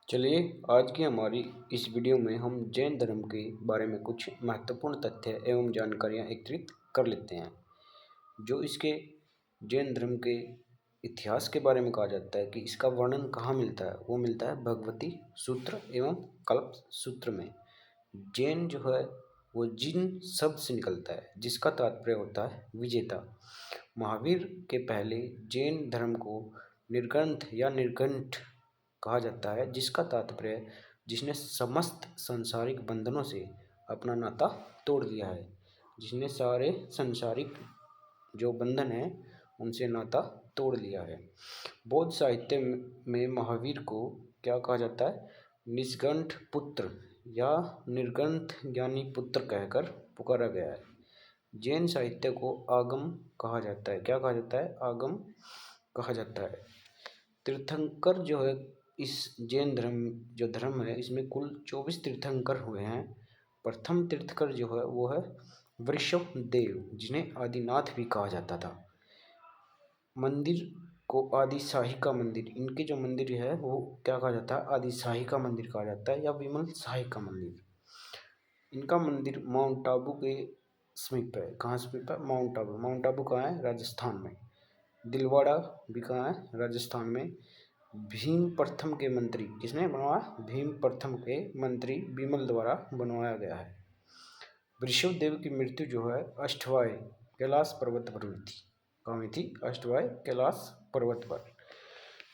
चलिए आज की हमारी इस वीडियो में हम जैन धर्म के बारे में कुछ महत्वपूर्ण तथ्य एवं जानकारियाँ एकत्रित कर लेते हैं। जो इसके जैन धर्म के इतिहास के बारे में कहा जाता है कि इसका वर्णन कहाँ मिलता है, वो मिलता है भगवती सूत्र एवं कल्प सूत्र में। जैन जो है वो जिन शब्द से निकलता है जिसका तात्पर्य होता है विजेता। महावीर के पहले जैन धर्म को निर्ग्रंथ या निर्घंट कहा जाता है, जिसका तात्पर्य जिसने समस्त सांसारिक बंधनों से अपना नाता तोड़ दिया है, जिसने सारे सांसारिक जो बंधन है उनसे नाता तोड़ लिया है। बौद्ध साहित्य में महावीर को क्या कहा जाता है, निष्कंठ पुत्र या निर्ग्रंथ ज्ञानी पुत्र कहकर पुकारा गया है। जैन साहित्य को आगम कहा जाता है। क्या कहा जाता है? आगम कहा जाता है। तीर्थंकर जो है इस जैन धर्म है इसमें कुल 24 तीर्थंकर हुए हैं। प्रथम तीर्थंकर जो है वो है वृषभदेव, जिन्हें आदिनाथ भी कहा जाता था। मंदिर को आदि शाही का मंदिर, इनके जो मंदिर है वो क्या कहा जाता है, आदि शाही का मंदिर कहा जाता है या विमल शाही का मंदिर। इनका मंदिर माउंट आबू के समीप है। कहाँ समीप है? माउंट आबू। माउंट आबू कहाँ है? राजस्थान में। दिलवाड़ा भी कहाँ है? राजस्थान में। भीम प्रथम के मंत्री, किसने बनवाया? भीम प्रथम के मंत्री विमल द्वारा बनवाया गया है। वृषभदेव की मृत्यु जो है अष्टवाय कैलाश पर्वत पर हुई थी। कहाँ हुई थी? अष्टवाय कैलाश पर्वत पर।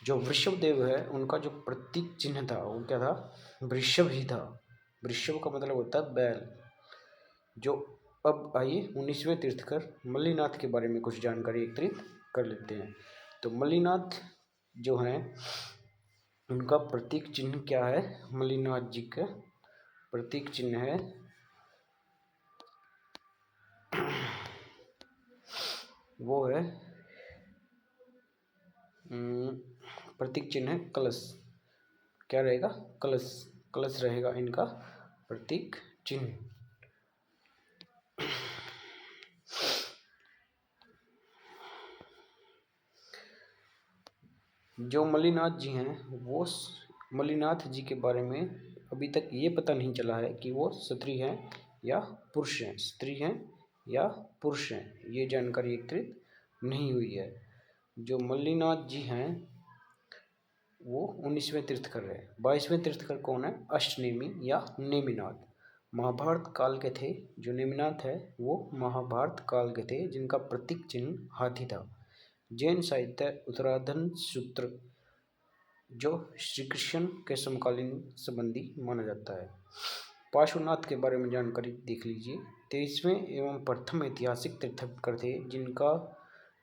जो वृषभदेव है उनका जो प्रतीक चिन्ह था वो क्या था? वृषभ ही था। वृषभ का मतलब होता है बैल। जो अब आइए 19वें तीर्थंकर मल्लिनाथ के बारे में कुछ जानकारी एकत्रित कर लेते हैं। तो मल्लिनाथ जो हैं उनका प्रतीक चिन्ह क्या है? मल्लिनाथ जी का प्रतीक चिन्ह है वो है प्रतीक चिन्ह है कलश। क्या रहेगा? कलश। कलश रहेगा इनका प्रतीक चिन्ह। जो मल्लिनाथ जी हैं वो मल्लिनाथ जी के बारे में अभी तक ये पता नहीं चला है कि वो स्त्री हैं या पुरुष हैं। स्त्री हैं या पुरुष हैं, ये जानकारी एकत्रित नहीं हुई है। जो मल्लिनाथ जी हैं वो 19वें तीर्थंकर है। 22वें तीर्थंकर कौन है? अष्टनेमी या नेमिनाथ। महाभारत काल के थे। जो नेमिनाथ है वो महाभारत काल के थे, जिनका प्रतीक चिन्ह हाथी था। जैन साहित्य उत्तराधन सूत्र जो श्री कृष्ण के समकालीन संबंधी माना जाता है। पार्श्वनाथ के बारे में जानकारी देख लीजिए। 23वें एवं प्रथम ऐतिहासिक तीर्थंकर थे, जिनका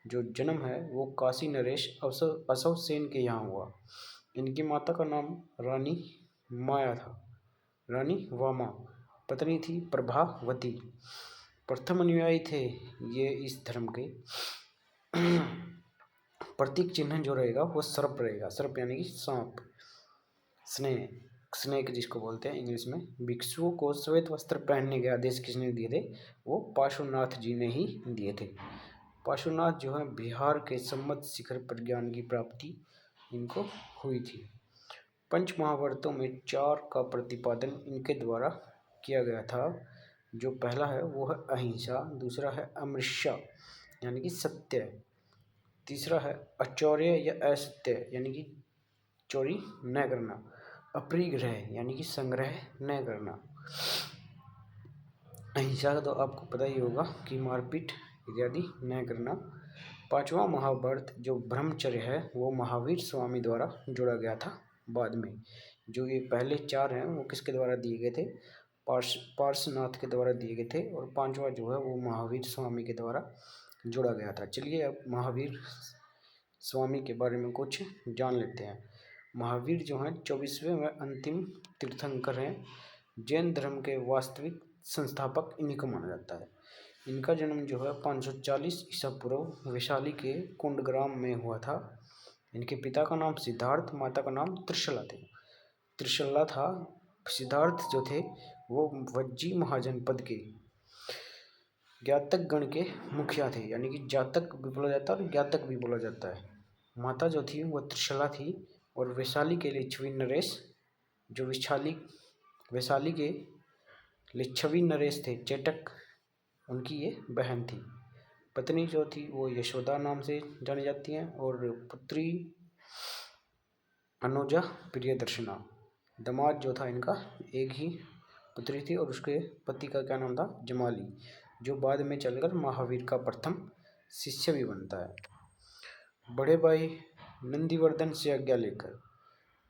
जो जन्म है वो काशी नरेश असव सेन के यहाँ हुआ। इनकी माता का नाम रानी माया था। रानी वामा। पत्नी थी प्रभावती। प्रथम अनुयायी थे ये इस धर्म के। प्रतीक चिन्ह जो रहेगा वो सर्प रहेगा। सर्प यानी कि सांप। स्नेक जिसको बोलते हैं इंग्लिश में। भिक्षुओं को श्वेत वस्त्र पहनने के आदेश किसने दिए थे? वो पार्श्वनाथ जी ने ही दिए थे। पार्श्वनाथ जो है बिहार के सम्मत शिखर पर ज्ञान की प्राप्ति इनको हुई थी। पंच महाभारतों में 4 का प्रतिपादन इनके द्वारा किया गया था। जो पहला है वो है अहिंसा, दूसरा है अमृष्या यानी कि सत्य, तीसरा है अचौर्य या असत्य यानी कि चोरी न करना, अपरिग्रह यानी कि संग्रह न करना। अहिंसा का तो आपको पता ही होगा कि मारपीट इत्यादि न करना। 5वां महाभारत जो ब्रह्मचर्य है वो महावीर स्वामी द्वारा जोड़ा गया था बाद में। जो ये पहले 4 हैं वो किसके द्वारा दिए गए थे? पार्श्वनाथ के द्वारा दिए गए थे। और 5वां जो है वो महावीर स्वामी के द्वारा जोड़ा गया था। चलिए अब महावीर स्वामी के बारे में कुछ जान लेते हैं। महावीर जो हैं 24वें व अंतिम तीर्थंकर हैं। जैन धर्म के वास्तविक संस्थापक इन्हीं को माना जाता है। इनका जन्म जो है 540 ईसा पूर्व वैशाली के कुंडग्राम में हुआ था। इनके पिता का नाम सिद्धार्थ, माता का नाम त्रिशला थे। त्रिशला था। सिद्धार्थ जो थे वो वज्जी महाजनपद के ज्ञातक गण के मुखिया थे, यानी कि जातक भी बोला जाता है और ज्ञातक भी बोला जाता है। माता जो थी वह त्रिशला थी और वैशाली के लिच्छवी नरेश जो वैशाली के लिच्छवी नरेश थे चेटक, उनकी ये बहन थी। पत्नी जो थी वो यशोदा नाम से जानी जाती हैं और पुत्री अनुजा प्रियदर्शना। दामाद जो था इनका एक ही पुत्री थी और उसके पति का क्या नाम था, जमाली, जो बाद में चलकर महावीर का प्रथम शिष्य भी बनता है। बड़े भाई नंदीवर्धन से आज्ञा लेकर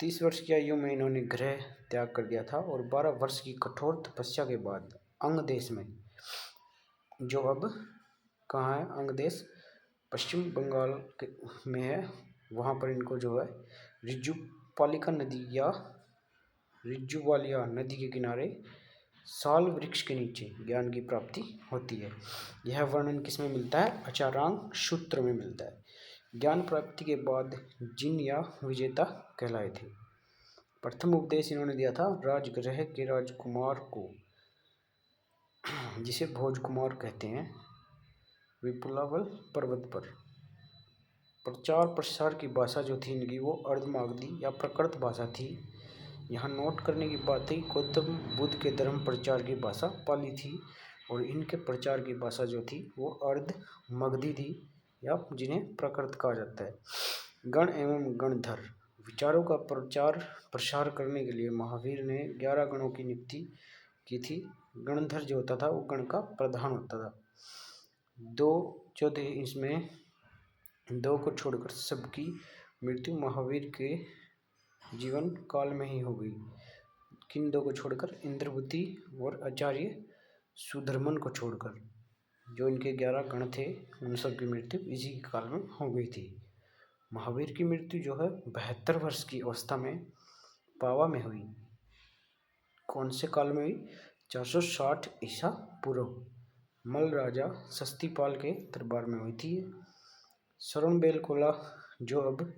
30 वर्ष की आयु में इन्होंने गृह त्याग कर दिया था और 12 वर्ष की कठोर तपस्या के बाद अंग देश में, जो अब कहाँ है, अंग देश पश्चिम बंगाल में है, वहाँ पर इनको जो है रिजुपालिका नदी या रिजुवालिया नदी के किनारे साल वृक्ष के नीचे ज्ञान की प्राप्ति होती है। यह वर्णन किसमें मिलता है, अचारांग सूत्र में मिलता है। ज्ञान प्राप्ति के बाद जिन या विजेता कहलाए थे। प्रथम उपदेश इन्होंने दिया था राजगृह के राजकुमार को, जिसे भोज कुमार कहते हैं, विपुलावल पर्वत पर। प्रचार प्रसार की भाषा जो थी इनकी वो अर्धमागधी या प्रकृत भाषा थी। यहाँ नोट करने की बात है, गौतम बुद्ध के धर्म प्रचार की भाषा पाली थी और इनके प्रचार की भाषा जो थी वो अर्धमागधी थी या जिन्हें प्रकृत कहा जाता है। गण एवं गणधर विचारों का प्रचार प्रसार करने के लिए महावीर ने 11 गणों की नियुक्ति की थी। गणधर जो होता था वो गण का प्रधान होता था। 2 जो थे इसमें 2 को छोड़कर सबकी मृत्यु महावीर के जीवन काल में ही हो गई। किन 2 को छोड़कर, इंद्रवती और आचार्य सुधर्मन को छोड़कर, जो इनके 11 गण थे उन सब की मृत्यु इसी काल में हो गई थी। महावीर की मृत्यु जो है 72 वर्ष की अवस्था में पावा में हुई। कौन से काल में हुई, 460 ईसा पूर्व मल राजा सस्तीपाल के दरबार में हुई थी। श्रवणबेलगोला जो अब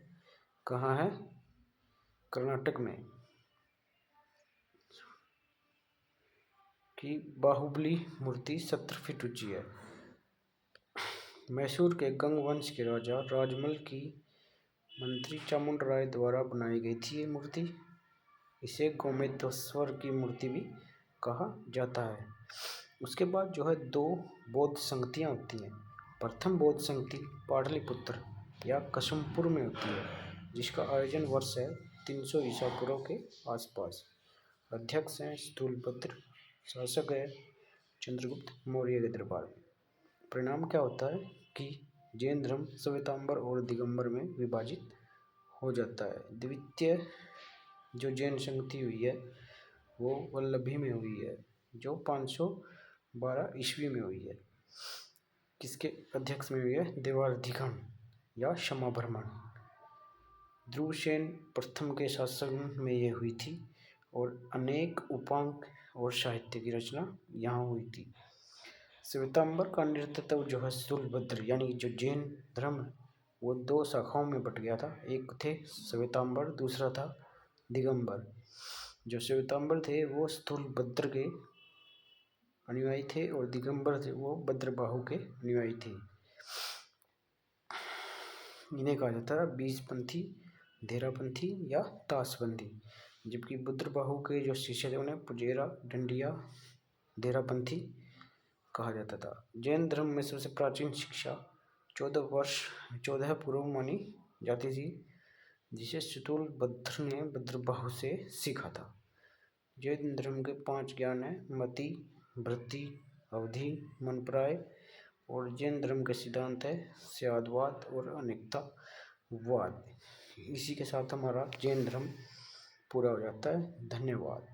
कहाँ है, कर्नाटक में, की बाहुबली मूर्ति 70 फीट ऊंची है। मैसूर के गंग वंश के राजा राजमल की मंत्री चामुंड राय द्वारा बनाई गई थी ये मूर्ति। इसे गोमेश्वर की मूर्ति भी कहा जाता है। उसके बाद जो है 2 बौद्ध संगतियाँ होती हैं। प्रथम बौद्ध संगति पाटलिपुत्र या कसुमपुर में होती है, जिसका आयोजन वर्ष है 300 ईसा पूर्व के आसपास। अध्यक्ष हैं स्थूलभद्र, शासक है चंद्रगुप्त मौर्य के दरबार में। परिणाम क्या होता है कि जैन धर्म श्वेतांबर और दिगंबर में विभाजित हो जाता है। द्वितीय जो जैन संगति हुई है वो वल्लभी में हुई है, जो 512 ईस्वी में हुई है। किसके अध्यक्ष में हुई है, देवाधिगम या क्षमाभ्रमण। ध्रुवसेन प्रथम के शासन में ये हुई थी और अनेक उपांक और साहित्य की रचना यहाँ हुई थी। श्वेतांबर का नेतृत्व जो है स्थूलभद्र यानी जो जैन धर्म वो 2 शाखाओं में बट गया था। एक थे श्वेतांबर, दूसरा था दिगंबर। जो श्वेतांबर थे वो स्थूलभद्र के अनुयायी थे और दिगंबर थे वो भद्रबाहु के अनुयायी थे। इन्हें कहा जाता है बीजपंथी, धेरापंथी या ताशबंदी। जबकि भद्रबाहु के जो शिष्य थे उन्हें पुजेरा, डंडिया, धेरापंथी कहा जाता था। जैन धर्म में सबसे प्राचीन शिक्षा 14 पूर्व मानी जाती थी, जिसे स्थूलभद्र ने भद्रबाहु से सीखा था। जैन धर्म के 5 ज्ञान है, मति, वृत्ति, अवधि, मनप्राय, और जैन धर्म के सिद्धांत है स्यादवाद और अनेकतावाद। इसी के साथ हमारा जैन धर्म पूरा हो जाता है। धन्यवाद।